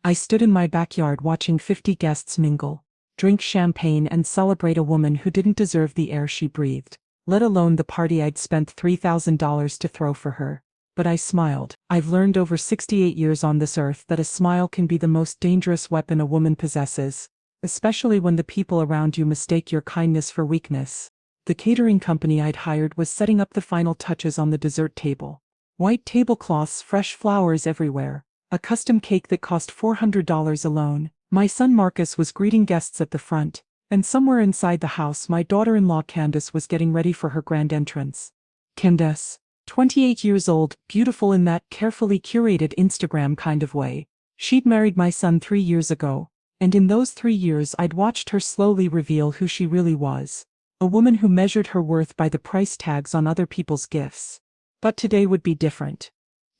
I stood in my backyard watching 50 guests mingle, drink champagne and celebrate a woman who didn't deserve the air she breathed, let alone the party I'd spent $3,000 to throw for her. But I smiled. I've learned over 68 years on this earth that a smile can be the most dangerous weapon a woman possesses, especially when the people around you mistake your kindness for weakness. The catering company I'd hired was setting up the final touches on the dessert table. White tablecloths, fresh flowers everywhere, a custom cake that cost $400 alone. My son Marcus was greeting guests at the front, and somewhere inside the house my daughter-in-law Candace was getting ready for her grand entrance. Candace, 28 years old, beautiful in that carefully curated Instagram kind of way. She'd married my son 3 years ago, and in those 3 years I'd watched her slowly reveal who she really was. A woman who measured her worth by the price tags on other people's gifts. But today would be different.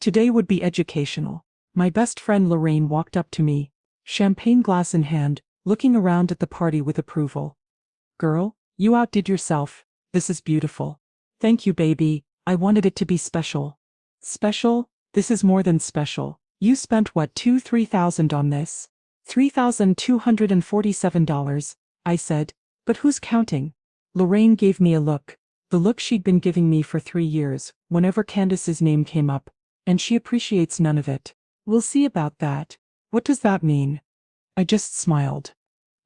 Today would be educational. My best friend Lorraine walked up to me, champagne glass in hand, looking around at the party with approval. "Girl, you outdid yourself. This is beautiful." "Thank you, baby. I wanted it to be special." "Special? This is more than special. You spent what, $2,000–3,000 on this?" $3,247, I said. "But who's counting?" Lorraine gave me a look. The look she'd been giving me for 3 years, whenever Candace's name came up, and she appreciates none of it. "We'll see about that. What does that mean?" I just smiled.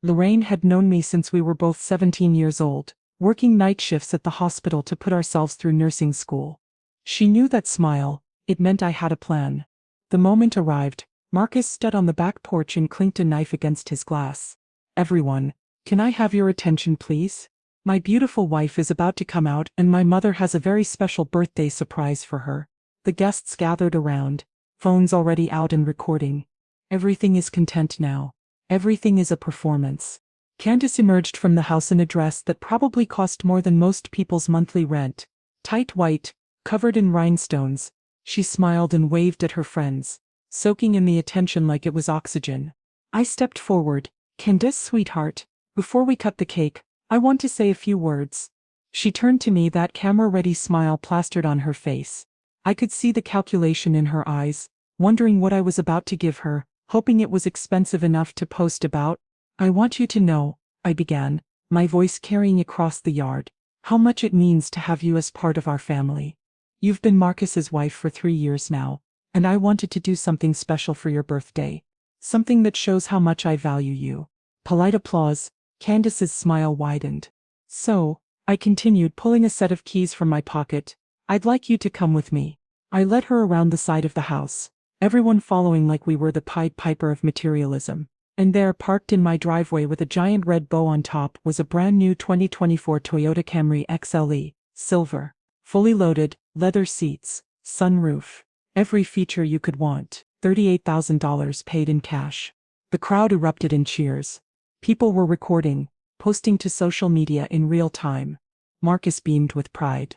Lorraine had known me since we were both 17 years old, working night shifts at the hospital to put ourselves through nursing school. She knew that smile, it meant I had a plan. The moment arrived, Marcus stood on the back porch and clinked a knife against his glass. "Everyone, can I have your attention please? My beautiful wife is about to come out and my mother has a very special birthday surprise for her." The guests gathered around, phones already out and recording. Everything is content now. Everything is a performance. Candace emerged from the house in a dress that probably cost more than most people's monthly rent. Tight white, covered in rhinestones. She smiled and waved at her friends, soaking in the attention like it was oxygen. I stepped forward. "Candace, sweetheart, before we cut the cake, I want to say a few words." She turned to me, that camera-ready smile plastered on her face. I could see the calculation in her eyes, wondering what I was about to give her, hoping it was expensive enough to post about. "I want you to know," I began, my voice carrying across the yard, "how much it means to have you as part of our family. You've been Marcus's wife for 3 years now, and I wanted to do something special for your birthday. Something that shows how much I value you." Polite applause. Candace's smile widened. "So," I continued, pulling a set of keys from my pocket, "I'd like you to come with me." I led her around the side of the house, everyone following like we were the Pied Piper of materialism. And there, parked in my driveway with a giant red bow on top, was a brand new 2024 Toyota Camry XLE, silver. Fully loaded, leather seats, sunroof. Every feature you could want. $38,000 paid in cash. The crowd erupted in cheers. People were recording, posting to social media in real time. Marcus beamed with pride.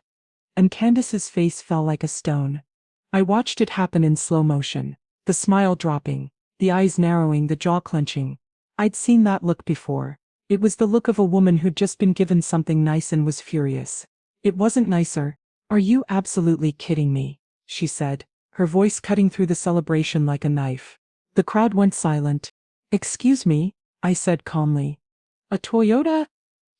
And Candace's face fell like a stone. I watched it happen in slow motion, the smile dropping, the eyes narrowing, the jaw clenching. I'd seen that look before. It was the look of a woman who'd just been given something nice and was furious. "It wasn't nicer." "Are you absolutely kidding me?" she said, her voice cutting through the celebration like a knife. The crowd went silent. "Excuse me," I said calmly. "A Toyota?"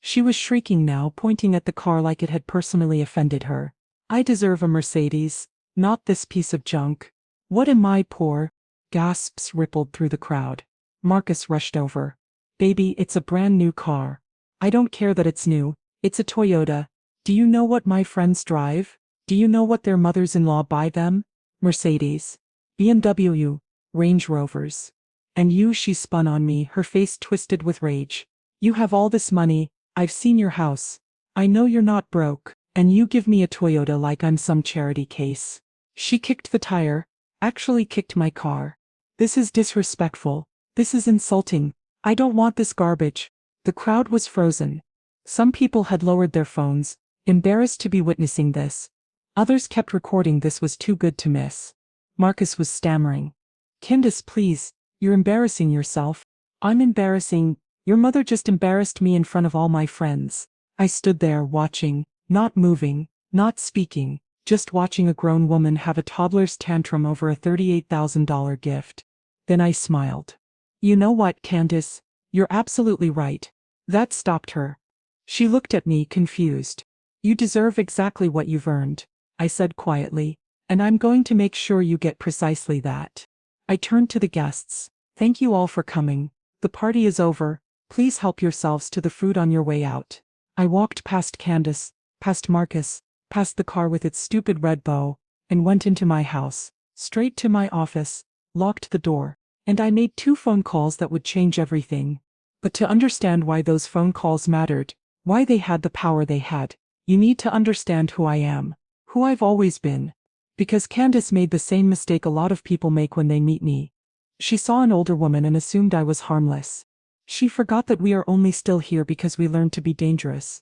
She was shrieking now, pointing at the car like it had personally offended her. "I deserve a Mercedes, not this piece of junk. What am I, poor?" Gasps rippled through the crowd. Marcus rushed over. "Baby, it's a brand new car. I don't care that it's new. It's a Toyota. Do you know what my friends drive? Do you know what their mothers-in-law buy them? Mercedes, BMW, Range Rovers. And you," she spun on me, her face twisted with rage. "You have all this money. I've seen your house. I know you're not broke, and you give me a Toyota like I'm some charity case." She kicked the tire, actually kicked my car. "This is disrespectful. This is insulting. I don't want this garbage." The crowd was frozen. Some people had lowered their phones, embarrassed to be witnessing this. Others kept recording. This was too good to miss. Marcus was stammering. "Candace, please, you're embarrassing yourself." "I'm embarrassing? Your mother just embarrassed me in front of all my friends." I stood there watching, not moving, not speaking, just watching a grown woman have a toddler's tantrum over a $38,000 gift. Then I smiled. You know what, Candace? You're absolutely right. That stopped her. She looked at me confused. You deserve exactly what you've earned, I said quietly, and I'm going to make sure you get precisely that. I turned to the guests. Thank you all for coming. The party is over. Please help yourselves to the fruit on your way out. I walked past Candace, past Marcus, past the car with its stupid red bow, and went into my house, straight to my office, locked the door, and I made 2 phone calls that would change everything. But to understand why those phone calls mattered, why they had the power they had, you need to understand who I am, who I've always been. Because Candace made the same mistake a lot of people make when they meet me. She saw an older woman and assumed I was harmless. She forgot that we are only still here because we learned to be dangerous.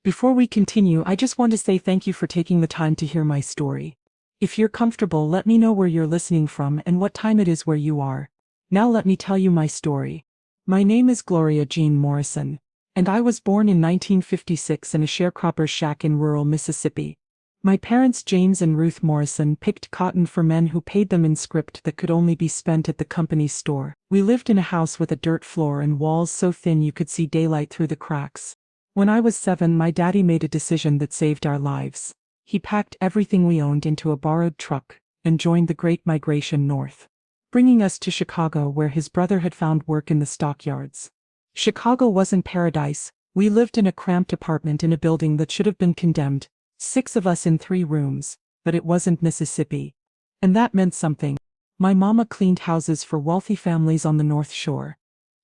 Before we continue, I just want to say thank you for taking the time to hear my story. If you're comfortable, let me know where you're listening from and what time it is where you are. Now let me tell you my story. My name is Gloria Jean Morrison, and I was born in 1956 in a sharecropper's shack in rural Mississippi. My parents, James and Ruth Morrison, picked cotton for men who paid them in script that could only be spent at the company's store. We lived in a house with a dirt floor and walls so thin you could see daylight through the cracks. When I was 7, my daddy made a decision that saved our lives. He packed everything we owned into a borrowed truck and joined the Great Migration north, bringing us to Chicago where his brother had found work in the stockyards. Chicago wasn't paradise. We lived in a cramped apartment in a building that should have been condemned. 6 of us in 3 rooms, but it wasn't Mississippi. And that meant something. My mama cleaned houses for wealthy families on the North Shore.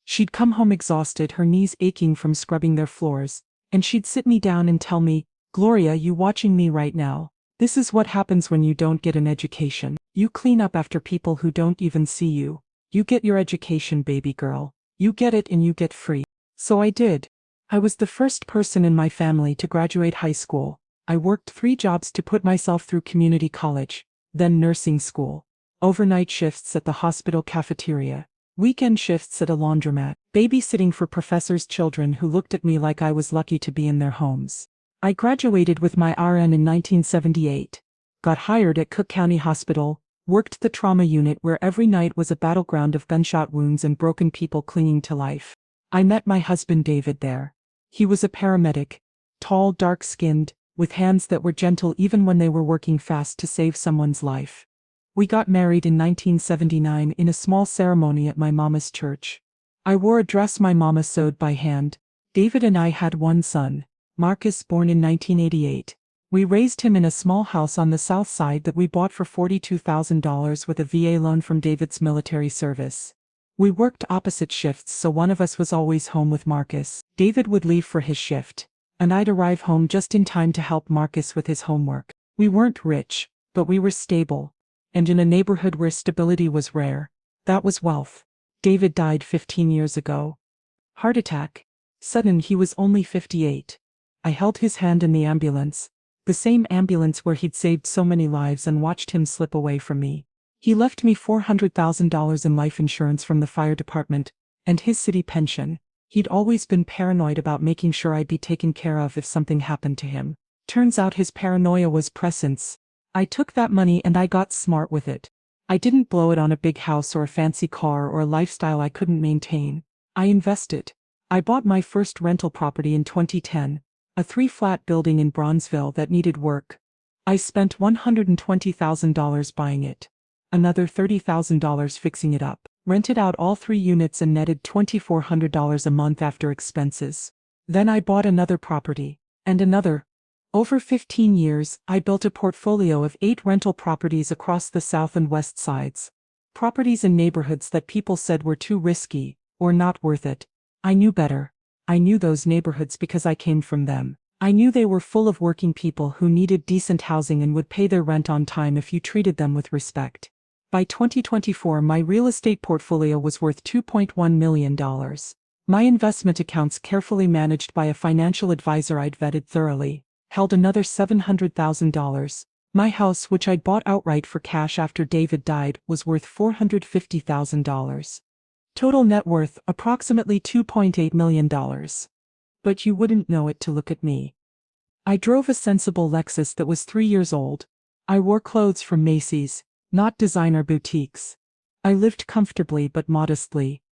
She'd come home exhausted, her knees aching from scrubbing their floors, and she'd sit me down and tell me, Gloria, you watching me right now? This is what happens when you don't get an education. You clean up after people who don't even see you. You get your education, baby girl. You get it and you get free. So I did. I was the first person in my family to graduate high school. I worked 3 jobs to put myself through community college, then nursing school, overnight shifts at the hospital cafeteria, weekend shifts at a laundromat, babysitting for professors' children who looked at me like I was lucky to be in their homes. I graduated with my RN in 1978, got hired at Cook County Hospital, worked the trauma unit where every night was a battleground of gunshot wounds and broken people clinging to life. I met my husband David there. He was a paramedic, tall, dark-skinned, with hands that were gentle even when they were working fast to save someone's life. We got married in 1979 in a small ceremony at my mama's church. I wore a dress my mama sewed by hand. David and I had 1 son, Marcus, born in 1988. We raised him in a small house on the south side that we bought for $42,000 with a VA loan from David's military service. We worked opposite shifts, so one of us was always home with Marcus. David would leave for his shift, and I'd arrive home just in time to help Marcus with his homework. We weren't rich, but we were stable. And in a neighborhood where stability was rare, that was wealth. David died 15 years ago. Heart attack. Sudden, he was only 58. I held his hand in the ambulance, the same ambulance where he'd saved so many lives, and watched him slip away from me. He left me $400,000 in life insurance from the fire department, and his city pension. He'd always been paranoid about making sure I'd be taken care of if something happened to him. Turns out his paranoia was prescience. I took that money and I got smart with it. I didn't blow it on a big house or a fancy car or a lifestyle I couldn't maintain. I invested. I bought my first rental property in 2010, a 3-flat building in Bronzeville that needed work. I spent $120,000 buying it, another $30,000 fixing it up, rented out all 3 units and netted $2,400 a month after expenses. Then I bought another property, and another. Over 15 years, I built a portfolio of 8 rental properties across the south and west sides. Properties in neighborhoods that people said were too risky, or not worth it. I knew better. I knew those neighborhoods because I came from them. I knew they were full of working people who needed decent housing and would pay their rent on time if you treated them with respect. By 2024, my real estate portfolio was worth $2.1 million. My investment accounts, carefully managed by a financial advisor I'd vetted thoroughly, held another $700,000. My house, which I'd bought outright for cash after David died, was worth $450,000. Total net worth, approximately $2.8 million. But you wouldn't know it to look at me. I drove a sensible Lexus that was 3 years old. I wore clothes from Macy's, not designer boutiques. I lived comfortably but modestly.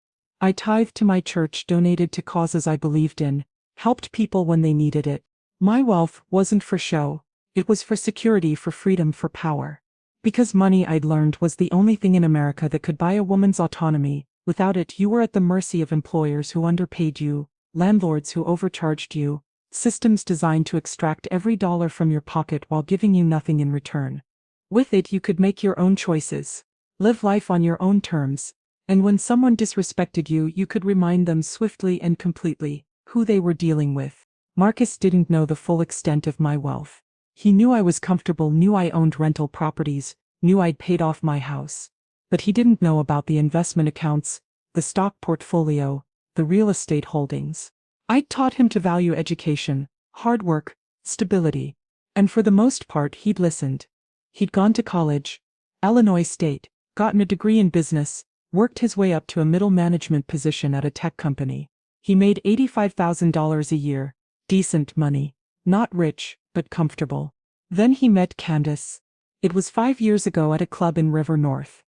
I tithed to my church, donated to causes I believed in, helped people when they needed it. My wealth wasn't for show, it was for security, for freedom, for power. Because money, I'd learned, was the only thing in America that could buy a woman's autonomy. Without it, you were at the mercy of employers who underpaid you, landlords who overcharged you, systems designed to extract every dollar from your pocket while giving you nothing in return. With it, you could make your own choices, live life on your own terms, and when someone disrespected you, you could remind them swiftly and completely who they were dealing with. Marcus didn't know the full extent of my wealth. He knew I was comfortable, knew I owned rental properties, knew I'd paid off my house. But he didn't know about the investment accounts, the stock portfolio, the real estate holdings. I'd taught him to value education, hard work, stability. And for the most part, he'd listened. He'd gone to college, Illinois State, gotten a degree in business, worked his way up to a middle management position at a tech company. He made $85,000 a year, decent money, not rich, but comfortable. Then he met Candace. It was 5 years ago at a club in River North.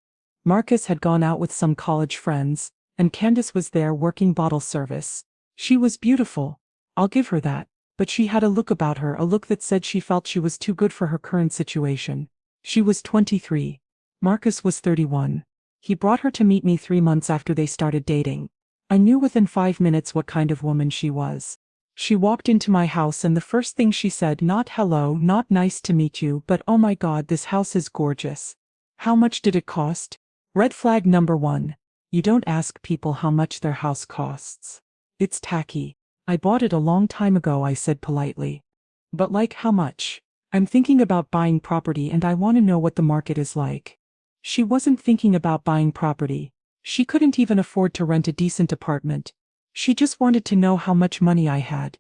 Marcus had gone out with some college friends, and Candace was there working bottle service. She was beautiful, I'll give her that, but she had a look about her, a look that said she felt she was too good for her current situation. She was 23. Marcus was 31. He brought her to meet me 3 months after they started dating. I knew within 5 minutes what kind of woman she was. She walked into my house and the first thing she said, not hello, not nice to meet you, but oh my God, this house is gorgeous. How much did it cost? Red flag number 1. You don't ask people how much their house costs. It's tacky. I bought it a long time ago, I said politely. But like how much? I'm thinking about buying property and I want to know what the market is like. She wasn't thinking about buying property. She couldn't even afford to rent a decent apartment. She just wanted to know how much money I had.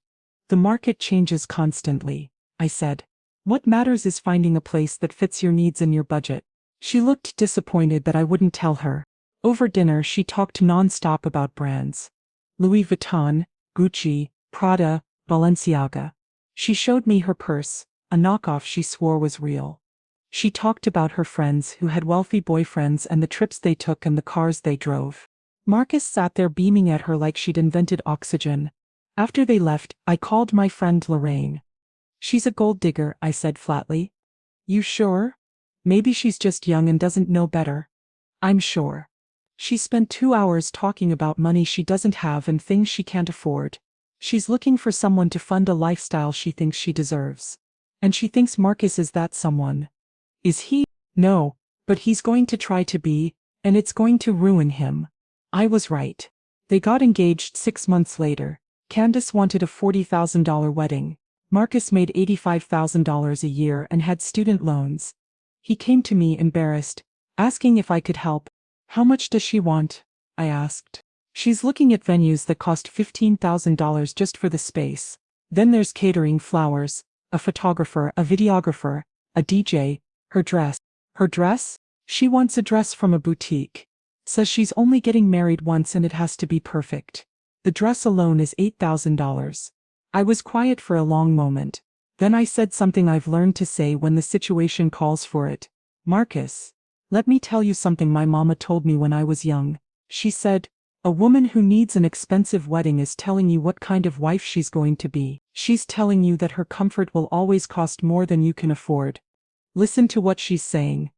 The market changes constantly, I said. What matters is finding a place that fits your needs and your budget. She looked disappointed that I wouldn't tell her. Over dinner, she talked non-stop about brands. Louis Vuitton, Gucci, Prada, Balenciaga. She showed me her purse, a knockoff she swore was real. She talked about her friends who had wealthy boyfriends and the trips they took and the cars they drove. Marcus sat there beaming at her like she'd invented oxygen. After they left, I called my friend Lorraine. She's a gold digger, I said flatly. You sure? Maybe she's just young and doesn't know better. I'm sure. She spent 2 hours talking about money she doesn't have and things she can't afford. She's looking for someone to fund a lifestyle she thinks she deserves. And she thinks Marcus is that someone. Is he? No, but he's going to try to be, and it's going to ruin him. I was right. They got engaged 6 months later. Candace wanted a $40,000 wedding. Marcus made $85,000 a year and had student loans. He came to me embarrassed, asking if I could help. How much does she want? I asked. She's looking at venues that cost $15,000 just for the space. Then there's catering, flowers, a photographer, a videographer, a DJ, her dress. Her dress? She wants a dress from a boutique. Says she's only getting married once and it has to be perfect. The dress alone is $8,000. I was quiet for a long moment. Then I said something I've learned to say when the situation calls for it. Marcus, let me tell you something my mama told me when I was young. She said, a woman who needs an expensive wedding is telling you what kind of wife she's going to be. She's telling you that her comfort will always cost more than you can afford. Listen to what she's saying.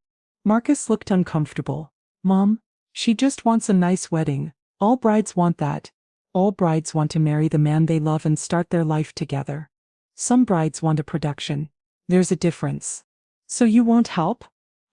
Marcus looked uncomfortable. Mom, she just wants a nice wedding. All brides want that. All brides want to marry the man they love and start their life together. Some brides want a production. There's a difference. So you won't help?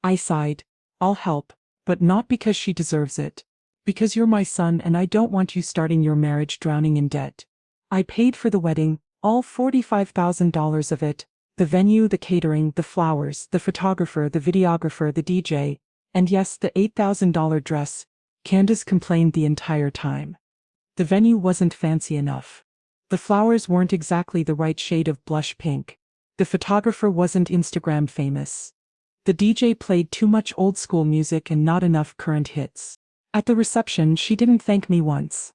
I sighed. I'll help, but not because she deserves it. Because you're my son and I don't want you starting your marriage drowning in debt. I paid for the wedding, all $45,000 of it. The venue, the catering, the flowers, the photographer, the videographer, the DJ, and yes, the $8,000 dress. Candace complained the entire time. The venue wasn't fancy enough. The flowers weren't exactly the right shade of blush pink. The photographer wasn't Instagram famous. The DJ played too much old school music and not enough current hits. At the reception, she didn't thank me once.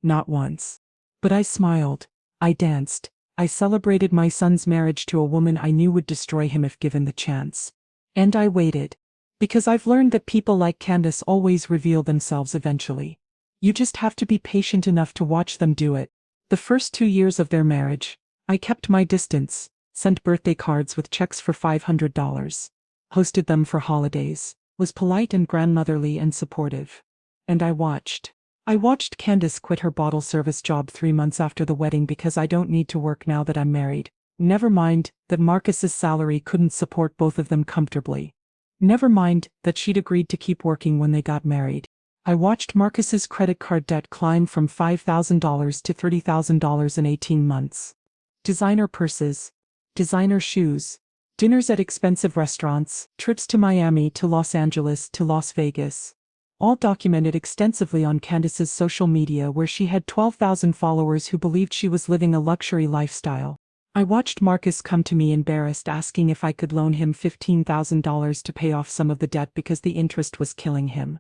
Not once. But I smiled. I danced. I celebrated my son's marriage to a woman I knew would destroy him if given the chance. And I waited. Because I've learned that people like Candace always reveal themselves eventually. You just have to be patient enough to watch them do it. The first 2 years of their marriage, I kept my distance, sent birthday cards with checks for $500, hosted them for holidays, was polite and grandmotherly and supportive. And I watched. I watched Candace quit her bottle service job 3 months after the wedding because I don't need to work now that I'm married. Never mind that Marcus's salary couldn't support both of them comfortably. Never mind that she'd agreed to keep working when they got married. I watched Marcus's credit card debt climb from $5,000 to $30,000 in 18 months. Designer purses, designer shoes, dinners at expensive restaurants, trips to Miami to Los Angeles to Las Vegas. All documented extensively on Candace's social media, where she had 12,000 followers who believed she was living a luxury lifestyle. I watched Marcus come to me embarrassed, asking if I could loan him $15,000 to pay off some of the debt because the interest was killing him.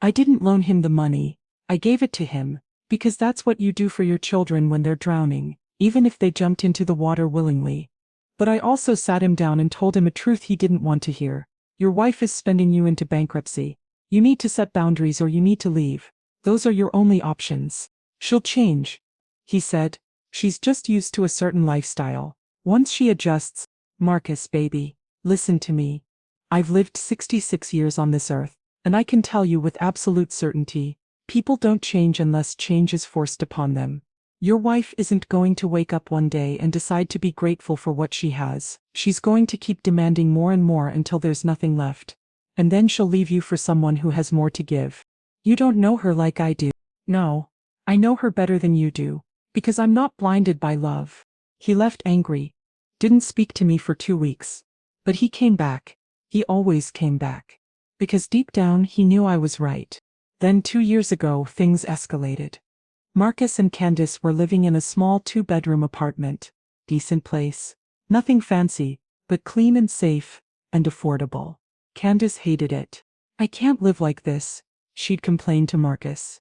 I didn't loan him the money, I gave it to him, because that's what you do for your children when they're drowning, even if they jumped into the water willingly. But I also sat him down and told him a truth he didn't want to hear. Your wife is spending you into bankruptcy. You need to set boundaries or you need to leave. Those are your only options. She'll change, he said. She's just used to a certain lifestyle. Once she adjusts, Marcus, baby, listen to me. I've lived 66 years on this earth, and I can tell you with absolute certainty, people don't change unless change is forced upon them. Your wife isn't going to wake up one day and decide to be grateful for what she has. She's going to keep demanding more and more until there's nothing left. And then she'll leave you for someone who has more to give. You don't know her like I do. No, I know her better than you do, because I'm not blinded by love. He left angry, didn't speak to me for 2 weeks. But he came back. He always came back. Because deep down he knew I was right. Then 2 years ago things escalated. Marcus and Candace were living in a small 2-bedroom apartment. Decent place. Nothing fancy, but clean and safe, and affordable. Candace hated it. I can't live like this, she'd complain to Marcus.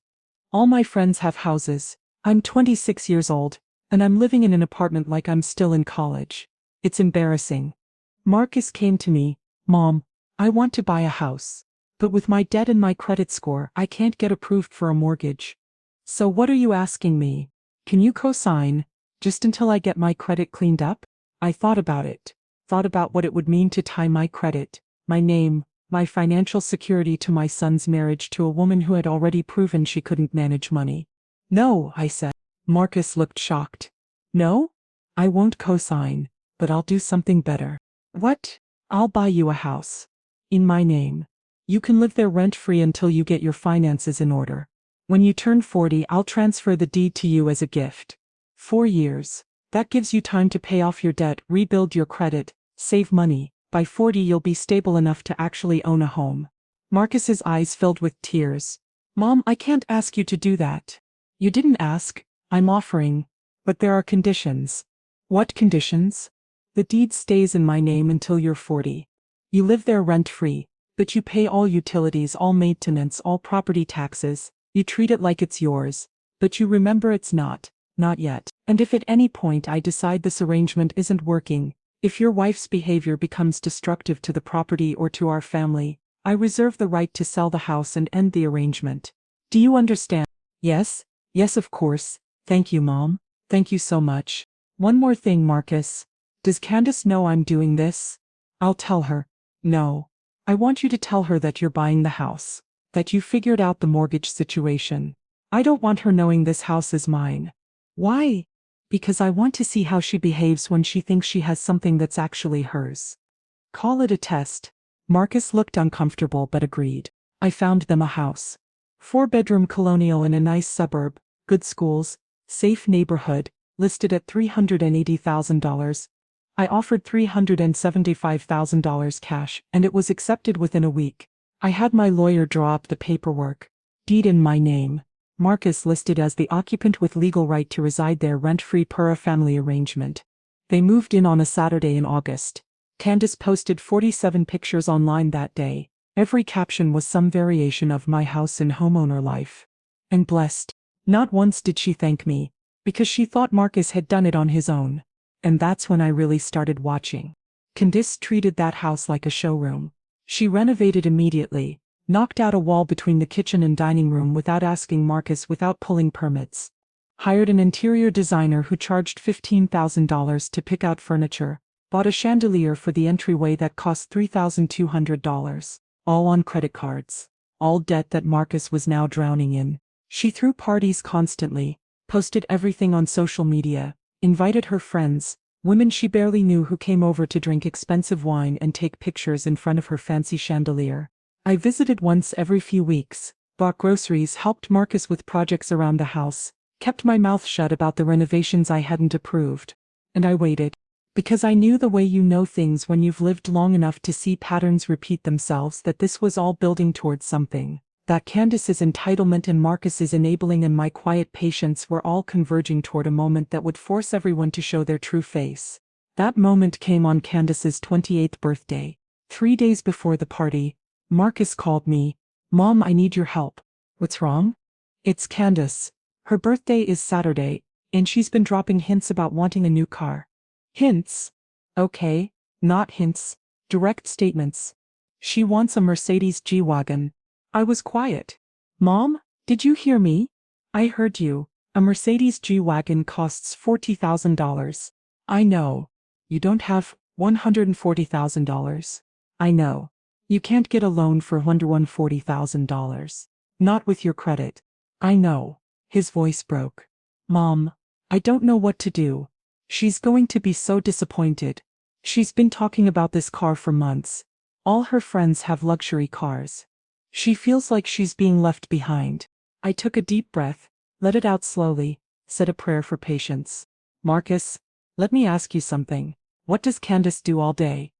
All my friends have houses. I'm 26 years old, and I'm living in an apartment like I'm still in college. It's embarrassing. Marcus came to me, Mom, I want to buy a house. But with my debt and my credit score, I can't get approved for a mortgage. So what are you asking me? Can you co-sign, just until I get my credit cleaned up? I thought about it. Thought about what it would mean to tie my credit, my name, my financial security to my son's marriage to a woman who had already proven she couldn't manage money. No, I said. Marcus looked shocked. No? I won't co-sign, but I'll do something better. What? I'll buy you a house. In my name. You can live there rent-free until you get your finances in order. When you turn 40, I'll transfer the deed to you as a gift. 4 years. That gives you time to pay off your debt, rebuild your credit, save money. By 40 you'll be stable enough to actually own a home. Marcus's eyes filled with tears. Mom, I can't ask you to do that. You didn't ask, I'm offering. But there are conditions. What conditions? The deed stays in my name until you're 40. You live there rent-free, but you pay all utilities, all maintenance, all property taxes. You treat it like it's yours, but you remember it's not yet. And if at any point I decide this arrangement isn't working, if your wife's behavior becomes destructive to the property or to our family, I reserve the right to sell the house and end the arrangement. Do you understand? Yes, of course. Thank you, Mom. Thank you so much. One more thing, Marcus. Does Candace know I'm doing this? I'll tell her. No. I want you to tell her that you're buying the house. That you figured out the mortgage situation. I don't want her knowing this house is mine. Why? Because I want to see how she behaves when she thinks she has something that's actually hers. Call it a test. Marcus looked uncomfortable but agreed. I found them a house. 4-bedroom colonial in a nice suburb, good schools, safe neighborhood, listed at $380,000. I offered $375,000 cash, and it was accepted within a week. I had my lawyer draw up the paperwork. Deed in my name. Marcus listed as the occupant with legal right to reside there rent-free per a family arrangement. They moved in on a Saturday in August. Candace posted 47 pictures online that day. Every caption was some variation of my house and homeowner life. And blessed. Not once did she thank me, because she thought Marcus had done it on his own. And that's when I really started watching. Candace treated that house like a showroom. She renovated immediately, knocked out a wall between the kitchen and dining room without asking Marcus, without pulling permits. Hired an interior designer who charged $15,000 to pick out furniture, bought a chandelier for the entryway that cost $3,200, all on credit cards, all debt that Marcus was now drowning in. She threw parties constantly, posted everything on social media, invited her friends, women she barely knew, who came over to drink expensive wine and take pictures in front of her fancy chandelier. I visited once every few weeks, bought groceries, helped Marcus with projects around the house, kept my mouth shut about the renovations I hadn't approved. And I waited. Because I knew the way you know things when you've lived long enough to see patterns repeat themselves, that this was all building towards something. That Candace's entitlement and Marcus's enabling and my quiet patience were all converging toward a moment that would force everyone to show their true face. That moment came on Candace's 28th birthday. 3 days before the party, Marcus called me. "Mom, I need your help." "What's wrong?" "It's Candace. Her birthday is Saturday, and she's been dropping hints about wanting a new car." "Hints?" "Okay, not hints. Direct statements. She wants a Mercedes G-Wagon." I was quiet. "Mom, did you hear me?" "I heard you. A Mercedes G-Wagon costs $40,000. I know. You don't have $140,000. I know. You can't get a loan for under $140,000. Not with your credit. I know." His voice broke. "Mom, I don't know what to do. She's going to be so disappointed. She's been talking about this car for months. All her friends have luxury cars. She feels like she's being left behind." I took a deep breath, let it out slowly, said a prayer for patience. "Marcus, let me ask you something. What does Candace do all day?"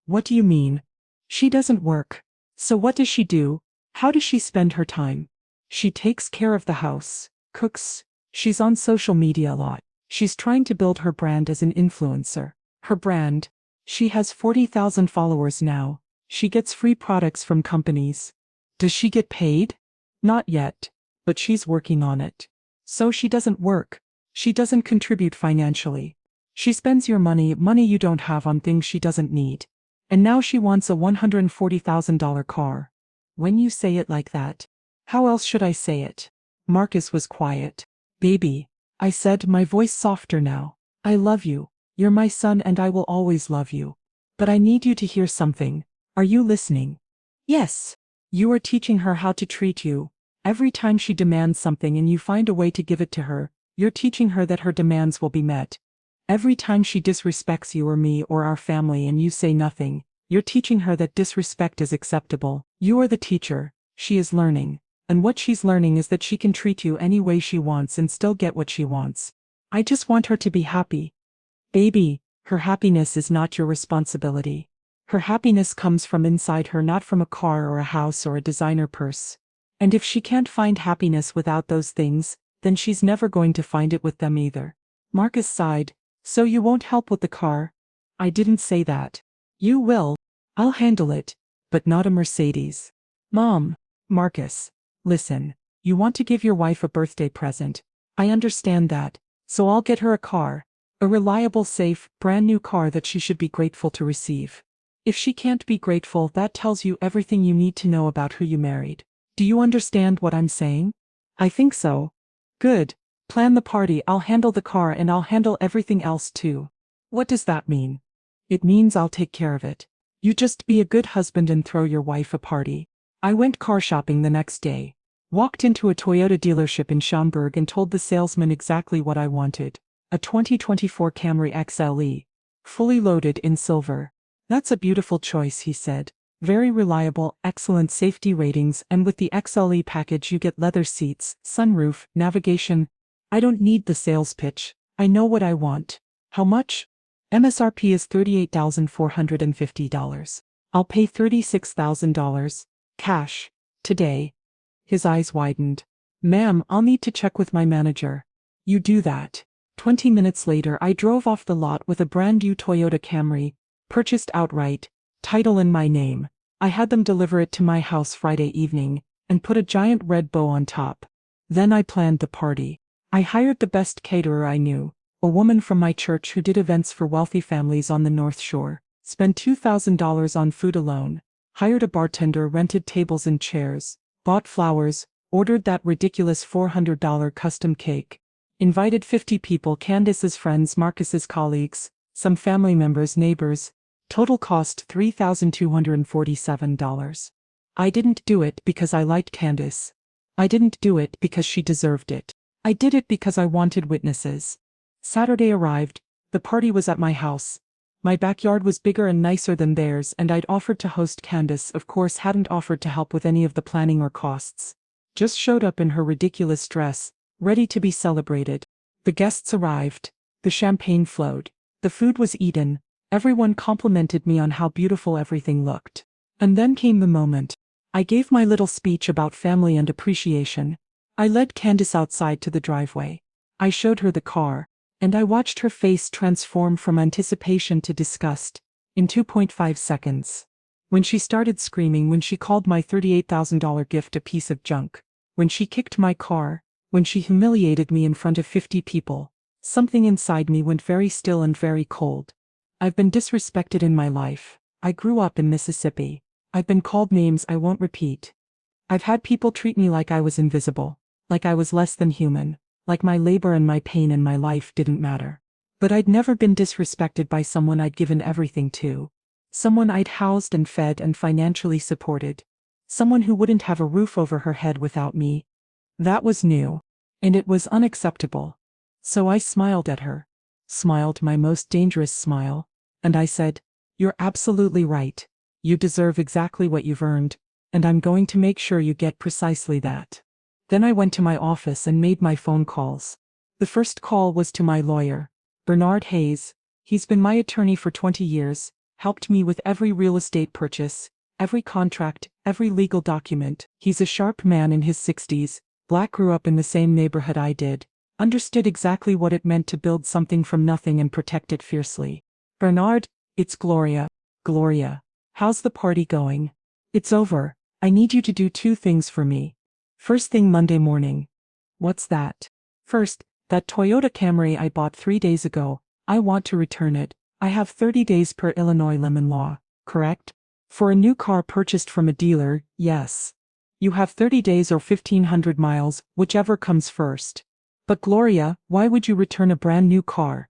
"What do you mean?" "She doesn't work. So what does she do? How does she spend her time?" "She takes care of the house, cooks. She's on social media a lot. She's trying to build her brand as an influencer." "Her brand?" "She has 40,000 followers now. She gets free products from companies." "Does she get paid?" "Not yet, but she's working on it." "So she doesn't work. She doesn't contribute financially. She spends your money you don't have, on things she doesn't need. And now she wants a $140,000 car." "When you say it like that, how else should I say it?" Marcus was quiet. "Baby," I said, my voice softer now, "I love you. You're my son and I will always love you. But I need you to hear something. Are you listening?" "Yes." "You are teaching her how to treat you. Every time she demands something and you find a way to give it to her, you're teaching her that her demands will be met. Every time she disrespects you or me or our family and you say nothing, you're teaching her that disrespect is acceptable. You are the teacher. She is learning. And what she's learning is that she can treat you any way she wants and still get what she wants. I just want her to be happy." "Baby, her happiness is not your responsibility. Her happiness comes from inside her, not from a car or a house or a designer purse. And if she can't find happiness without those things, then she's never going to find it with them either." Marcus sighed. "So you won't help with the car?" "I didn't say that." "You will. I'll handle it. But not a Mercedes." "Mom." "Marcus, listen. You want to give your wife a birthday present. I understand that. So I'll get her a car. A reliable, safe, brand new car that she should be grateful to receive. If she can't be grateful, that tells you everything you need to know about who you married. Do you understand what I'm saying?" "I think so." "Good. Plan the party, I'll handle the car, and I'll handle everything else too." "What does that mean?" "It means I'll take care of it. You just be a good husband and throw your wife a party." I went car shopping the next day. Walked into a Toyota dealership in Schaumburg and told the salesman exactly what I wanted. A 2024 Camry XLE. Fully loaded in silver. "That's a beautiful choice," he said. "Very reliable, excellent safety ratings, and with the XLE package you get leather seats, sunroof, navigation." I don't need the sales pitch. I know what I want. "How much?" "MSRP is $38,450. I'll pay $36,000. Cash. Today." His eyes widened. "Ma'am, I'll need to check with my manager." "You do that." 20 minutes later I drove off the lot with a brand new Toyota Camry, purchased outright, title in my name. I had them deliver it to my house Friday evening, and put a giant red bow on top. Then I planned the party. I hired the best caterer I knew, a woman from my church who did events for wealthy families on the North Shore. Spent $2,000 on food alone. hired a bartender, rented tables and chairs, bought flowers, ordered that ridiculous $400 custom cake, invited 50 people, Candace's friends, Marcus's colleagues, some family members, neighbors. Total cost $3,247. I didn't do it because I liked Candace. I didn't do it because she deserved it. I did it because I wanted witnesses. Saturday arrived. The party was at my house. My backyard was bigger and nicer than theirs, and I'd offered to host. Candace, of course, hadn't offered to help with any of the planning or costs. Just showed up in her ridiculous dress, ready to be celebrated. The guests arrived. The champagne flowed. The food was eaten. Everyone complimented me on how beautiful everything looked. And then came the moment. I gave my little speech about family and appreciation. I led Candace outside to the driveway. I showed her the car, and I watched her face transform from anticipation to disgust in 2.5 seconds. When she started screaming, when she called my $38,000 gift a piece of junk, when she kicked my car, when she humiliated me in front of 50 people, something inside me went very still and very cold. I've been disrespected in my life. I grew up in Mississippi. I've been called names I won't repeat. I've had people treat me like I was invisible, like I was less than human, like my labor and my pain and my life didn't matter. But I'd never been disrespected by someone I'd given everything to. Someone I'd housed and fed and financially supported. Someone who wouldn't have a roof over her head without me. That was new. And it was unacceptable. So I smiled at her. Smiled my most dangerous smile. And I said, "You're absolutely right. You deserve exactly what you've earned, and I'm going to make sure you get precisely that." Then I went to my office and made my phone calls. The first call was to my lawyer, Bernard Hayes. He's been my attorney for 20 years, helped me with every real estate purchase, every contract, every legal document. He's a sharp man in his 60s, black, grew up in the same neighborhood I did, understood exactly what it meant to build something from nothing and protect it fiercely. "Bernard, it's Gloria. Gloria. How's the party going?" "It's over. I need you to do two things for me. First thing Monday morning." "What's that?" "First, that Toyota Camry I bought 3 days ago, I want to return it. I have 30 days per Illinois lemon law, correct? For a new car purchased from a dealer, yes. You have 30 days or 1,500 miles, whichever comes first." "But Gloria, why would you return a brand new car?"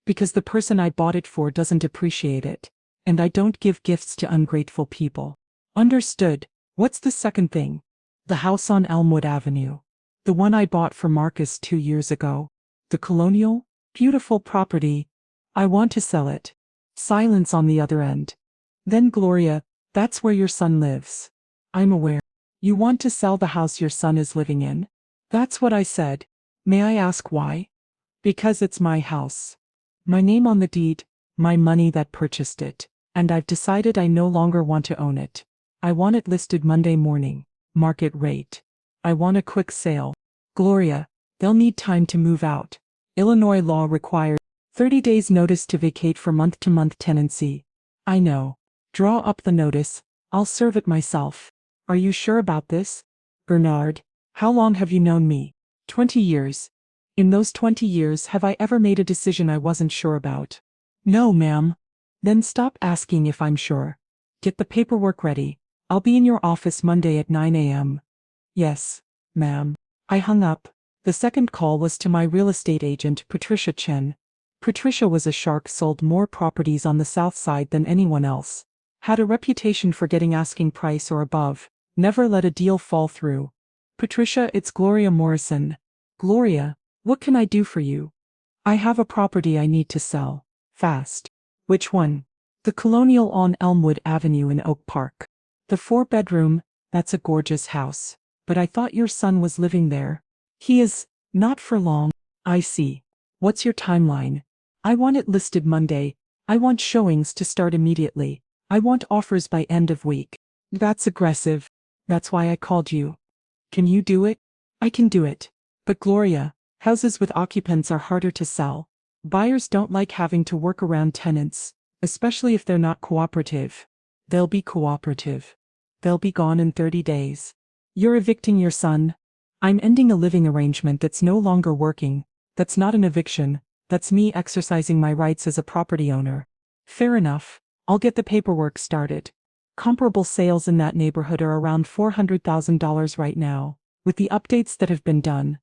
"Because the person I bought it for doesn't appreciate it. And I don't give gifts to ungrateful people." "Understood. What's the second thing?" "The house on Elmwood Avenue. The one I bought for Marcus 2 years ago. The Colonial? Beautiful property. I want to sell it." Silence on the other end. "Then Gloria, that's where your son lives." "I'm aware. You want to sell the house your son is living in?" "That's what I said." "May I ask why?" "Because it's my house. My name on the deed, my money that purchased it. And I've decided I no longer want to own it. I want it listed Monday morning, market rate. I want a quick sale." "Gloria, they'll need time to move out. Illinois law requires 30 days notice to vacate for month-to-month tenancy." "I know. Draw up the notice. I'll serve it myself." "Are you sure about this?" "Bernard, how long have you known me?" 20 years. In those 20 years, have I ever made a decision I wasn't sure about?" "No, ma'am." "Then stop asking if I'm sure. Get the paperwork ready. I'll be in your office Monday at 9 a.m. "Yes, ma'am." I hung up. The second call was to my real estate agent, Patricia Chen. Patricia was a shark, sold more properties on the South Side than anyone else. Had a reputation for getting asking price or above. Never let a deal fall through. "Patricia, it's Gloria Morrison." "Gloria, what can I do for you?" "I have a property I need to sell. Fast." "Which one?" "The Colonial on Elmwood Avenue in Oak Park. The 4-bedroom, that's a gorgeous house. But I thought your son was living there." "He is, not for long." "I see. What's your timeline?" "I want it listed Monday. I want showings to start immediately. I want offers by end of week." "That's aggressive." "That's why I called you." "Can you do it?" "I can do it. But Gloria, houses with occupants are harder to sell. Buyers don't like having to work around tenants, especially if they're not cooperative." "They'll be cooperative. They'll be gone in 30 days. "You're evicting your son?" "I'm ending a living arrangement that's no longer working. That's not an eviction. That's me exercising my rights as a property owner." "Fair enough. I'll get the paperwork started." Comparable sales in that neighborhood are around $400,000 right now, with the updates that have been done.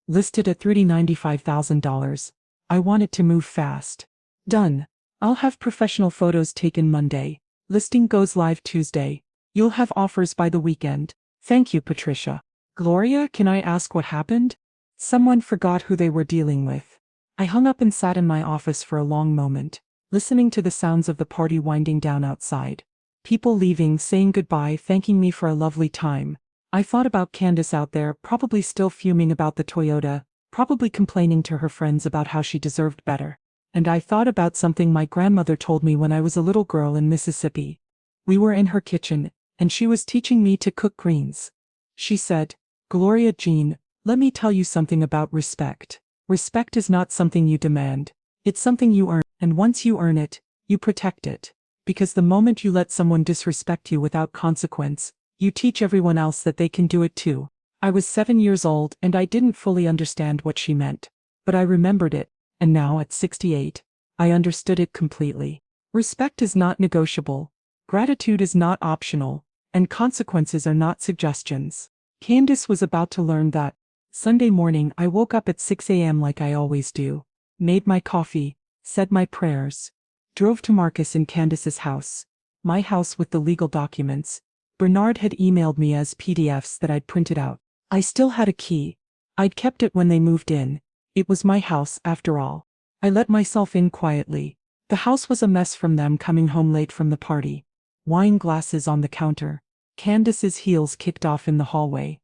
Listed at $395,000. I want it to move fast. Done. I'll have professional photos taken Monday. Listing goes live Tuesday. You'll have offers by the weekend. Thank you, Patricia. Gloria, can I ask what happened? Someone forgot who they were dealing with. I hung up and sat in my office for a long moment, listening to the sounds of the party winding down outside. People leaving, saying goodbye, thanking me for a lovely time. I thought about Candace out there, probably still fuming about the Toyota, probably complaining to her friends about how she deserved better. And I thought about something my grandmother told me when I was a little girl in Mississippi. We were in her kitchen, and she was teaching me to cook greens. She said, "Gloria Jean, let me tell you something about respect. Respect is not something you demand. It's something you earn, and once you earn it, you protect it. Because the moment you let someone disrespect you without consequence, you teach everyone else that they can do it too." I was 7 years old and I didn't fully understand what she meant. But I remembered it, and now at 68, I understood it completely. Respect is not negotiable, gratitude is not optional, and consequences are not suggestions. Candace was about to learn that. Sunday morning I woke up at 6 a.m. like I always do, made my coffee, said my prayers, drove to Marcus and Candace's house, my house with the legal documents. Bernard had emailed me as PDFs that I'd printed out. I still had a key. I'd kept it when they moved in. It was my house, after all. I let myself in quietly. The house was a mess from them coming home late from the party. Wine glasses on the counter. Candace's heels kicked off in the hallway.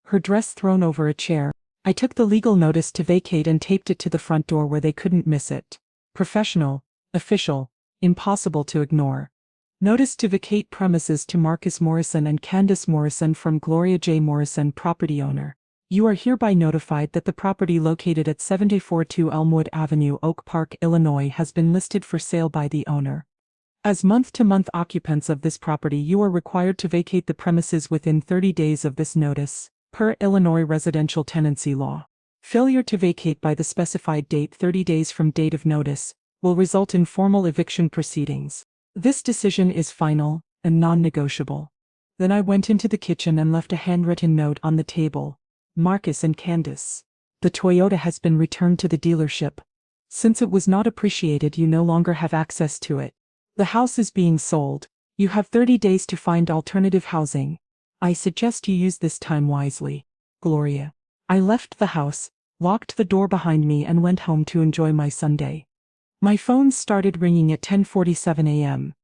Her dress thrown over a chair. I took the legal notice to vacate and taped it to the front door where they couldn't miss it. Professional, official, impossible to ignore. Notice to vacate premises to Marcus Morrison and Candace Morrison from Gloria J. Morrison, property owner. You are hereby notified that the property located at 742 Elmwood Avenue, Oak Park, Illinois has been listed for sale by the owner. As month-to-month occupants of this property, you are required to vacate the premises within 30 days of this notice, per Illinois residential tenancy law. Failure to vacate by the specified date 30 days from date of notice will result in formal eviction proceedings. This decision is final and non-negotiable. Then I went into the kitchen and left a handwritten note on the table. Marcus and Candace. The Toyota has been returned to the dealership. Since it was not appreciated, you no longer have access to it. The house is being sold. You have 30 days to find alternative housing. I suggest you use this time wisely. Gloria. I left the house, locked the door behind me and went home to enjoy my Sunday. My phone started ringing at 10:47 a.m.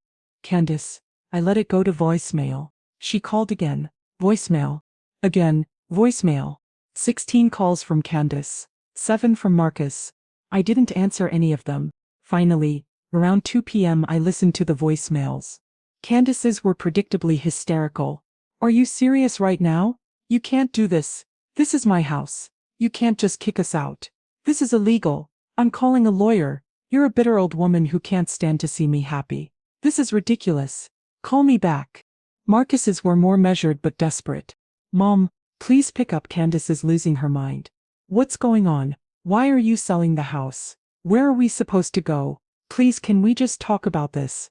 Candace. I let it go to voicemail. She called again. Voicemail. Again, voicemail. 16 calls from Candace. 7 from Marcus. I didn't answer any of them. Finally, around 2 p.m. I listened to the voicemails. Candace's were predictably hysterical. Are you serious right now? You can't do this. This is my house. You can't just kick us out. This is illegal. I'm calling a lawyer. You're a bitter old woman who can't stand to see me happy. This is ridiculous. Call me back. Marcus's were more measured but desperate. Mom, please pick up. Candace is losing her mind. What's going on? Why are you selling the house? Where are we supposed to go? Please, can we just talk about this?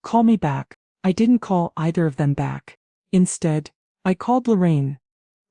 Call me back. I didn't call either of them back. Instead, I called Lorraine.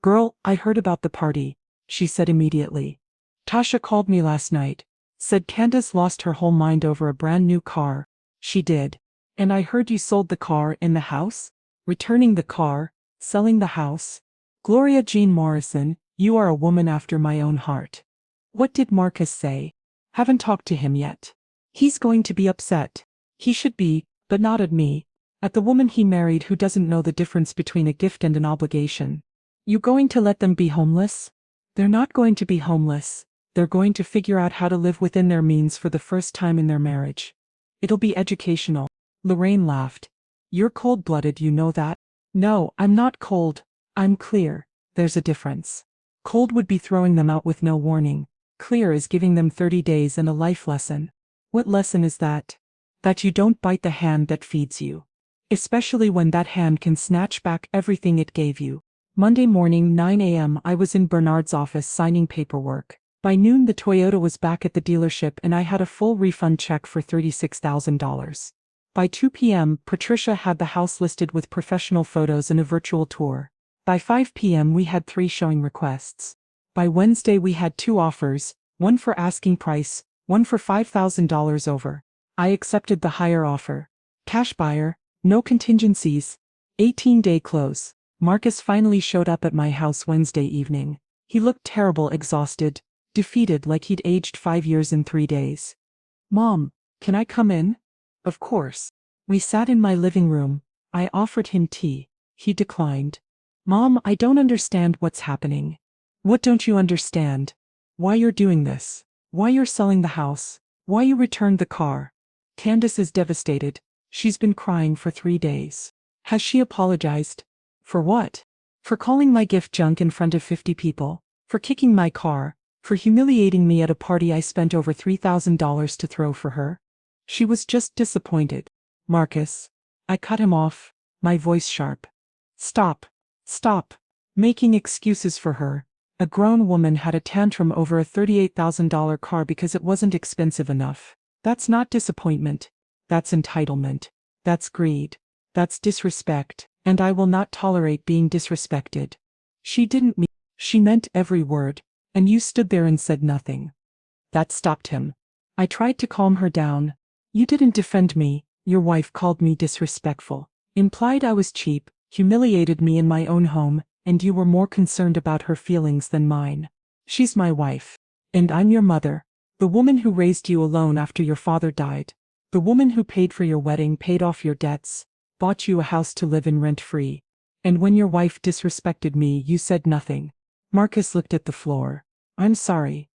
Girl, I heard about the party, she said immediately. Tasha called me last night. Said Candace lost her whole mind over a brand new car. She did. And I heard you sold the car in the house? Returning the car, selling the house? Gloria Jean Morrison, you are a woman after my own heart. What did Marcus say? Haven't talked to him yet. He's going to be upset. He should be, but not at me. At the woman he married who doesn't know the difference between a gift and an obligation. You going to let them be homeless? They're not going to be homeless. They're going to figure out how to live within their means for the first time in their marriage. It'll be educational. Lorraine laughed. You're cold-blooded, you know that? No, I'm not cold. I'm clear. There's a difference. Cold would be throwing them out with no warning. Clear is giving them 30 days and a life lesson. What lesson is that? That you don't bite the hand that feeds you. Especially when that hand can snatch back everything it gave you. Monday morning, 9 a.m. I was in Bernard's office signing paperwork. By noon the Toyota was back at the dealership and I had a full refund check for $36,000. By 2 p.m., Patricia had the house listed with professional photos and a virtual tour. By 5 p.m., we had 3 showing requests. By Wednesday, we had 2 offers, one for asking price, one for $5,000 over. I accepted the higher offer. Cash buyer, no contingencies. 18-day close. Marcus finally showed up at my house Wednesday evening. He looked terrible, exhausted, defeated, like he'd aged 5 years in 3 days. "Mom, can I come in?" "Of course." We sat in my living room. I offered him tea. He declined. "Mom, I don't understand what's happening." "What don't you understand?" "Why you're doing this. Why you're selling the house. Why you returned the car." "Candace is devastated. She's been crying for 3 days." "Has she apologized?" "For what?" "For calling my gift junk in front of 50 people. For kicking my car. For humiliating me at a party I spent over $3,000 to throw for her." "She was just disappointed." "Marcus." I cut him off, my voice sharp. "Stop. Stop making excuses for her. A grown woman had a tantrum over a $38,000 car because it wasn't expensive enough. That's not disappointment. That's entitlement. That's greed. That's disrespect, and I will not tolerate being disrespected. She didn't mean, she meant every word, and you stood there and said nothing." That stopped him. I tried to calm her down. "You didn't defend me. Your wife called me disrespectful, implied I was cheap, humiliated me in my own home, and you were more concerned about her feelings than mine. She's my wife. And I'm your mother. The woman who raised you alone after your father died. The woman who paid for your wedding, paid off your debts, bought you a house to live in rent-free. And when your wife disrespected me, you said nothing." Marcus looked at the floor. "I'm sorry.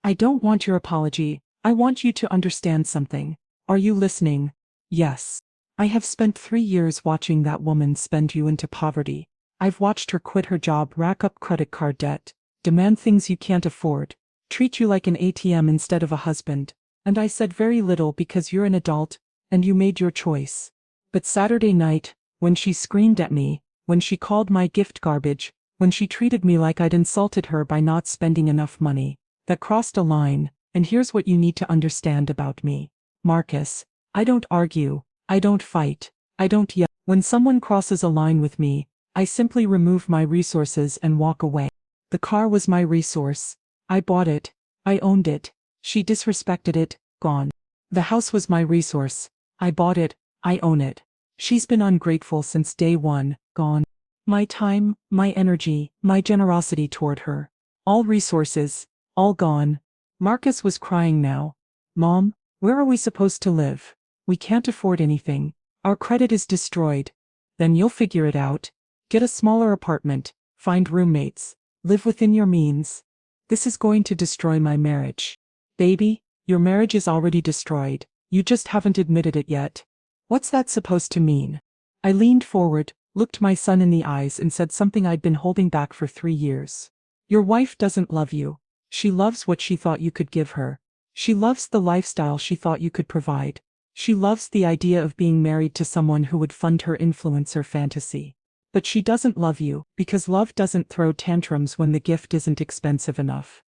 I don't want your apology. I want you to understand something. Are you listening?" "Yes. I have spent 3 years watching that woman spend you into poverty. I've watched her quit her job, rack up credit card debt, demand things you can't afford, treat you like an ATM instead of a husband. And I said very little because you're an adult, and you made your choice. But Saturday night, when she screamed at me, when she called my gift garbage, when she treated me like I'd insulted her by not spending enough money, that crossed a line. And here's what you need to understand about me, Marcus. I don't argue. I don't fight. I don't yell. When someone crosses a line with me, I simply remove my resources and walk away. The car was my resource. I bought it. I owned it. She disrespected it, gone. The house was my resource. I bought it. I own it. She's been ungrateful since day one, gone. My time, my energy, my generosity toward her. All resources, all gone." Marcus was crying now. "Mom, where are we supposed to live? We can't afford anything. Our credit is destroyed." "Then you'll figure it out. Get a smaller apartment, find roommates, live within your means." "This is going to destroy my marriage." "Baby, your marriage is already destroyed. You just haven't admitted it yet." "What's that supposed to mean?" I leaned forward, looked my son in the eyes and said something I'd been holding back for 3 years. "Your wife doesn't love you. She loves what she thought you could give her. She loves the lifestyle she thought you could provide. She loves the idea of being married to someone who would fund her influencer fantasy. But she doesn't love you, because love doesn't throw tantrums when the gift isn't expensive enough.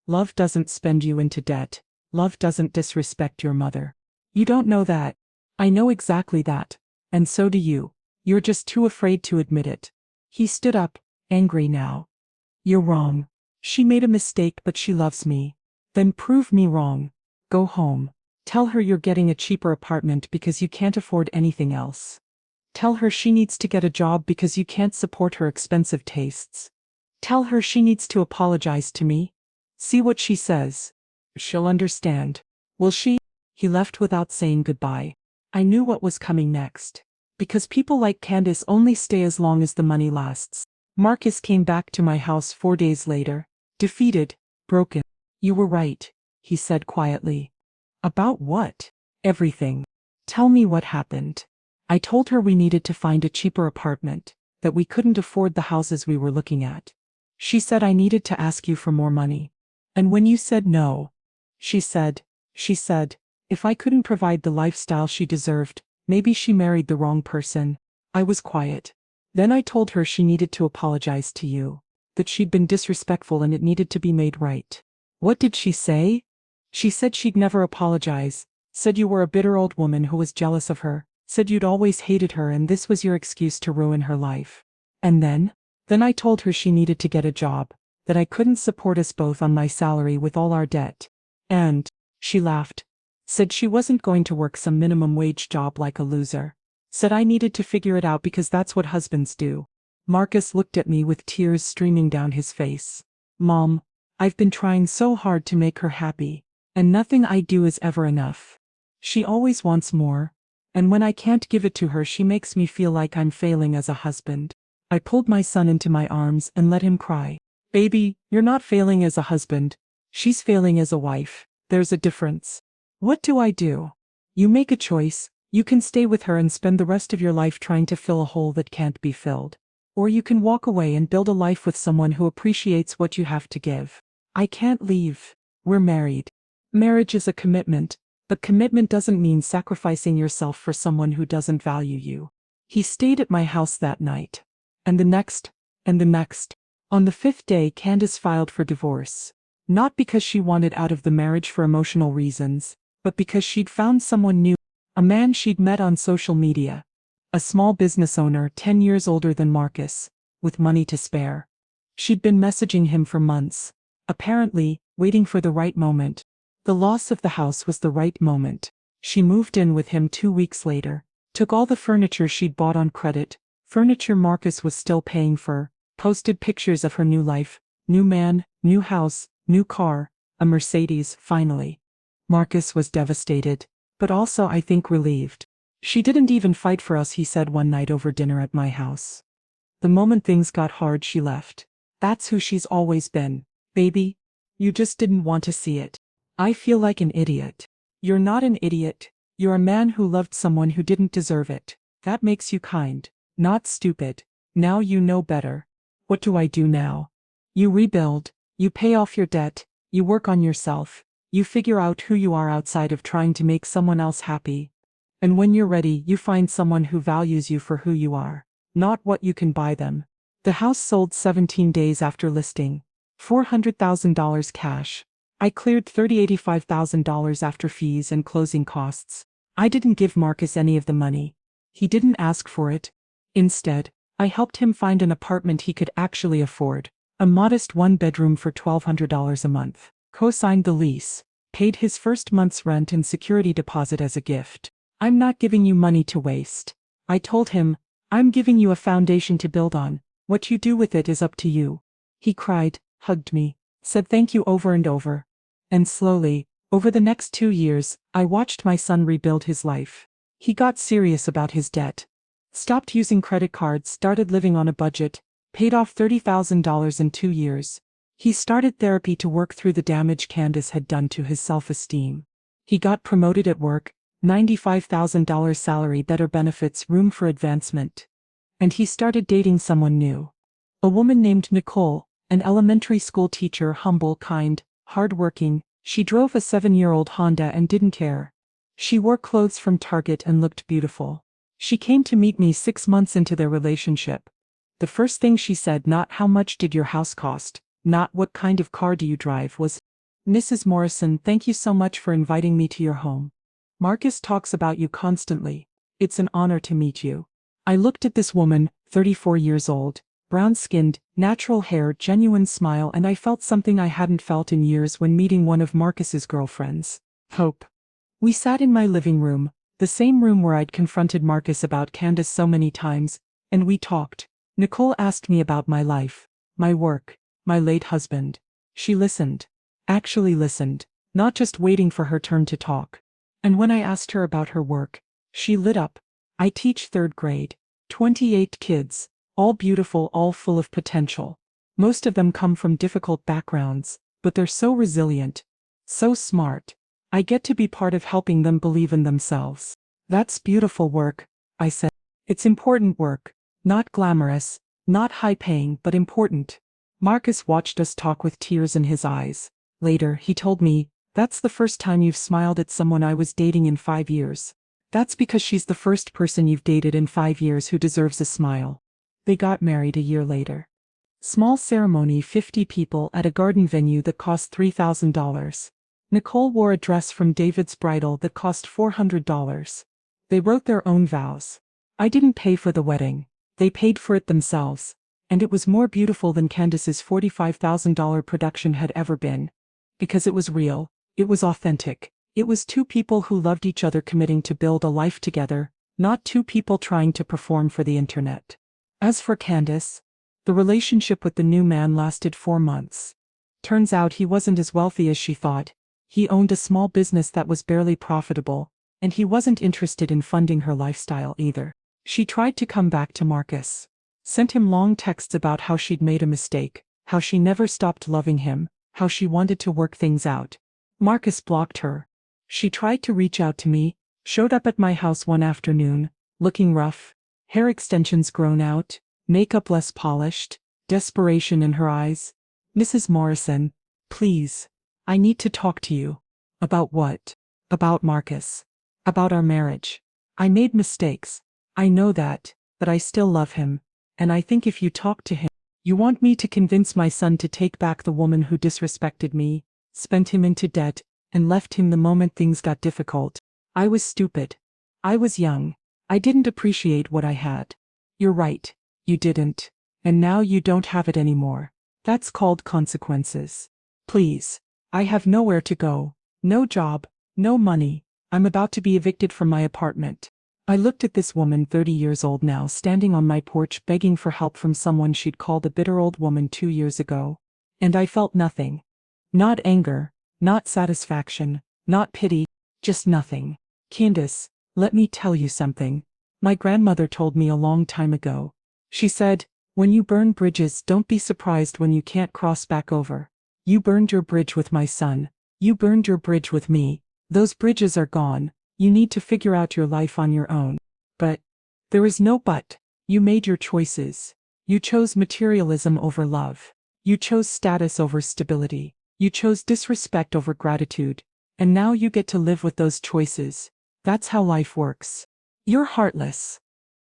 Love doesn't spend you into debt. Love doesn't disrespect your mother. You don't know that. I know exactly that. And so do you. You're just too afraid to admit it." He stood up, angry now. "You're wrong. She made a mistake, but she loves me. Then prove me wrong. Go home. Tell her you're getting a cheaper apartment because you can't afford anything else. Tell her she needs to get a job because you can't support her expensive tastes. Tell her she needs to apologize to me. See what she says. She'll understand. Will she?" He left without saying goodbye. I knew what was coming next. Because people like Candace only stay as long as the money lasts. Marcus came back to my house 4 days later, defeated, broken. "You were right," he said quietly. "About what?" "Everything. Tell me what happened." I told her we needed to find a cheaper apartment, that we couldn't afford the houses we were looking at. She said I needed to ask you for more money. And when you said no, she said, if I couldn't provide the lifestyle she deserved, maybe she married the wrong person. I was quiet. Then I told her she needed to apologize to you, that she'd been disrespectful and it needed to be made right. What did she say? She said she'd never apologize, said you were a bitter old woman who was jealous of her, Said you'd always hated her and this was your excuse to ruin her life. And then I told her she needed to get a job, that I couldn't support us both on my salary with all our debt. And she laughed. Said she wasn't going to work some minimum wage job like a loser. Said I needed to figure it out because that's what husbands do. Marcus looked at me with tears streaming down his face. Mom, I've been trying so hard to make her happy, and nothing I do is ever enough. She always wants more, and when I can't give it to her, she makes me feel like I'm failing as a husband. I pulled my son into my arms and let him cry. Baby, you're not failing as a husband. She's failing as a wife. There's a difference. What do I do? You make a choice. You can stay with her and spend the rest of your life trying to fill a hole that can't be filled. Or you can walk away and build a life with someone who appreciates what you have to give. I can't leave. We're married. Marriage is a commitment, but commitment doesn't mean sacrificing yourself for someone who doesn't value you. He stayed at my house that night. And the next, and the next. On the 5th day, Candace filed for divorce. Not because she wanted out of the marriage for emotional reasons, but because she'd found someone new, a man she'd met on social media. A small business owner 10 years older than Marcus, with money to spare. She'd been messaging him for months, apparently, waiting for the right moment. The loss of the house was the right moment. She moved in with him 2 weeks later, took all the furniture she'd bought on credit, furniture Marcus was still paying for, posted pictures of her new life, new man, new house, new car, a Mercedes, finally. Marcus was devastated, but also I think relieved. She didn't even fight for us, he said one night over dinner at my house. The moment things got hard, she left. That's who she's always been. Baby, you just didn't want to see it. I feel like an idiot. You're not an idiot. You're a man who loved someone who didn't deserve it. That makes you kind, not stupid. Now you know better. What do I do now? You rebuild, you pay off your debt, you work on yourself, you figure out who you are outside of trying to make someone else happy. And when you're ready, you find someone who values you for who you are, not what you can buy them. The house sold 17 days after listing. $400,000 cash. I cleared $85,000 after fees and closing costs. I didn't give Marcus any of the money. He didn't ask for it. Instead, I helped him find an apartment he could actually afford. A modest one-bedroom for $1,200 a month. Co-signed the lease. Paid his first month's rent and security deposit as a gift. I'm not giving you money to waste. I told him, I'm giving you a foundation to build on. What you do with it is up to you. He cried, hugged me, said thank you over and over. And slowly, over the next 2 years, I watched my son rebuild his life. He got serious about his debt. Stopped using credit cards, started living on a budget, paid off $30,000 in 2 years. He started therapy to work through the damage Candace had done to his self-esteem. He got promoted at work, $95,000 salary, better benefits, room for advancement. And he started dating someone new. A woman named Nicole, an elementary school teacher, humble, kind, hardworking. She drove a 7-year-old Honda and didn't care. She wore clothes from Target and looked beautiful. She came to meet me 6 months into their relationship. The first thing she said, not how much did your house cost, not what kind of car do you drive, was, Mrs. Morrison, thank you so much for inviting me to your home. Marcus talks about you constantly. It's an honor to meet you. I looked at this woman, 34 years old, brown-skinned, natural hair, genuine smile, and I felt something I hadn't felt in years when meeting one of Marcus's girlfriends. Hope. We sat in my living room, the same room where I'd confronted Marcus about Candace so many times, and we talked. Nicole asked me about my life, my work, my late husband. She listened. Actually listened, not just waiting for her turn to talk. And when I asked her about her work, she lit up. I teach 3rd grade. 28 kids, all beautiful, all full of potential. Most of them come from difficult backgrounds, but they're so resilient, so smart. I get to be part of helping them believe in themselves. That's beautiful work, I said. It's important work, not glamorous, not high-paying, but important. Marcus watched us talk with tears in his eyes. Later, he told me, that's the first time you've smiled at someone I was dating in 5 years. That's because she's the first person you've dated in 5 years who deserves a smile. They got married a year later. Small ceremony, 50 people at a garden venue that cost $3,000. Nicole wore a dress from David's Bridal that cost $400. They wrote their own vows. I didn't pay for the wedding. They paid for it themselves. And it was more beautiful than Candace's $45,000 production had ever been. Because it was real. It was authentic. It was two people who loved each other committing to build a life together, not two people trying to perform for the internet. As for Candace, the relationship with the new man lasted 4 months. Turns out he wasn't as wealthy as she thought. He owned a small business that was barely profitable, and he wasn't interested in funding her lifestyle either. She tried to come back to Marcus. Sent him long texts about how she'd made a mistake, how she never stopped loving him, how she wanted to work things out. Marcus blocked her. She tried to reach out to me, showed up at my house one afternoon, looking rough, hair extensions grown out, makeup less polished, desperation in her eyes. "Mrs. Morrison, please. I need to talk to you." "About what?" "About Marcus. About our marriage. I made mistakes. I know that, but I still love him, and I think if you talk to him, you want me to convince my son to take back the woman who disrespected me, spent him into debt, and left him the moment things got difficult. I was stupid. I was young. I didn't appreciate what I had. You're right, you didn't. And now you don't have it anymore. That's called consequences. Please. I have nowhere to go. No job, no money. I'm about to be evicted from my apartment." I looked at this woman 30 years old now standing on my porch begging for help from someone she'd called a bitter old woman 2 years ago. And I felt nothing. Not anger, not satisfaction, not pity, just nothing. "Candace, let me tell you something. My grandmother told me a long time ago. She said, when you burn bridges, don't be surprised when you can't cross back over. You burned your bridge with my son. You burned your bridge with me. Those bridges are gone. You need to figure out your life on your own." But there is no but. You made your choices. You chose materialism over love. You chose status over stability. You chose disrespect over gratitude. And now you get to live with those choices. That's how life works. You're heartless.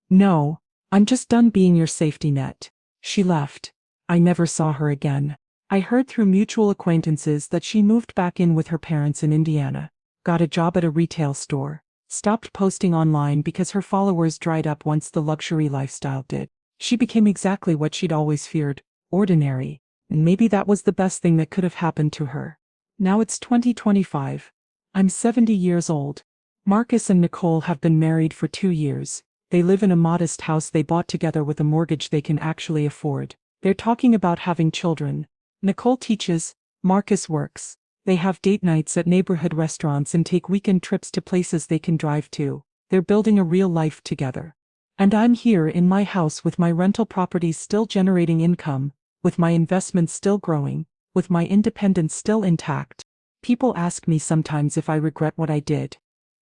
"No, I'm just done being your safety net." She left. I never saw her again. I heard through mutual acquaintances that she moved back in with her parents in Indiana, got a job at a retail store, stopped posting online because her followers dried up once the luxury lifestyle did. She became exactly what she'd always feared, ordinary, and maybe that was the best thing that could have happened to her. Now it's 2025. I'm 70 years old. Marcus and Nicole have been married for 2 years. They live in a modest house they bought together with a mortgage they can actually afford. They're talking about having children. Nicole teaches, Marcus works. They have date nights at neighborhood restaurants and take weekend trips to places they can drive to. They're building a real life together. And I'm here in my house with my rental properties still generating income, with my investments still growing, with my independence still intact. People ask me sometimes if I regret what I did.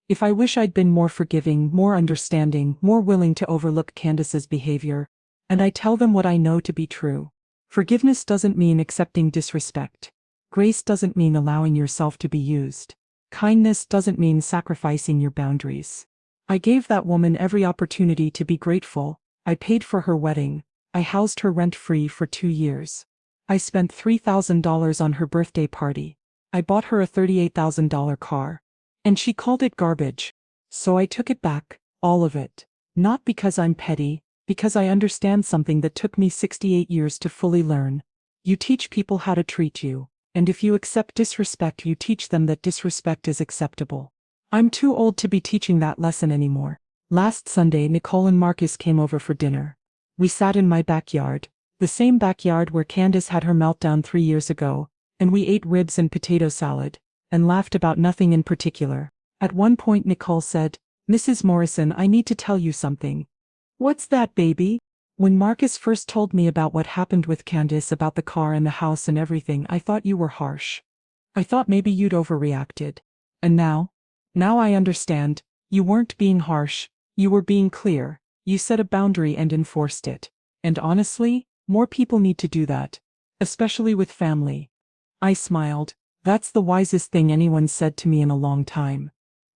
If I wish I'd been more forgiving, more understanding, more willing to overlook Candace's behavior. And I tell them what I know to be true. Forgiveness doesn't mean accepting disrespect. Grace doesn't mean allowing yourself to be used. Kindness doesn't mean sacrificing your boundaries. I gave that woman every opportunity to be grateful. I paid for her wedding. I housed her rent-free for 2 years. I spent $3,000 on her birthday party. I bought her a $38,000 car. And she called it garbage. So I took it back, all of it. Not because I'm petty, because I understand something that took me 68 years to fully learn. You teach people how to treat you. And if you accept disrespect, you teach them that disrespect is acceptable. I'm too old to be teaching that lesson anymore. Last Sunday, Nicole and Marcus came over for dinner. We sat in my backyard, the same backyard where Candace had her meltdown 3 years ago, and we ate ribs and potato salad, and laughed about nothing in particular. At one point Nicole said, "Mrs. Morrison, I need to tell you something." "What's that, baby?" "When Marcus first told me about what happened with Candace, about the car and the house and everything, I thought you were harsh. I thought maybe you'd overreacted. And now I understand. You weren't being harsh. You were being clear. You set a boundary and enforced it. And honestly, more people need to do that. Especially with family." I smiled. That's the wisest thing anyone said to me in a long time.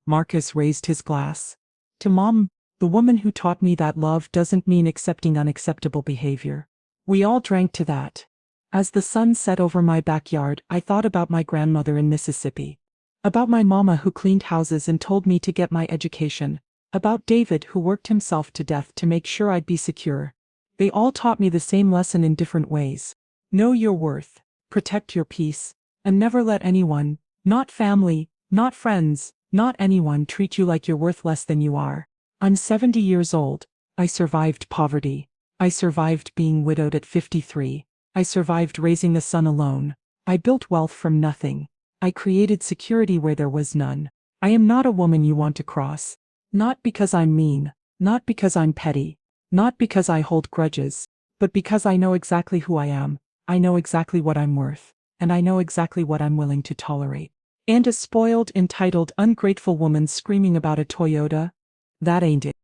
Marcus raised his glass. "To Mom, the woman who taught me that love doesn't mean accepting unacceptable behavior." We all drank to that. As the sun set over my backyard, I thought about my grandmother in Mississippi. About my mama who cleaned houses and told me to get my education. About David who worked himself to death to make sure I'd be secure. They all taught me the same lesson in different ways. Know your worth, protect your peace, and never let anyone, not family, not friends, not anyone treat you like you're worth less than you are. I'm 70 years old. I survived poverty. I survived being widowed at 53. I survived raising a son alone. I built wealth from nothing. I created security where there was none. I am not a woman you want to cross. Not because I'm mean, not because I'm petty, not because I hold grudges, but because I know exactly who I am, I know exactly what I'm worth, and I know exactly what I'm willing to tolerate. And a spoiled, entitled, ungrateful woman screaming about a Toyota? That ain't it.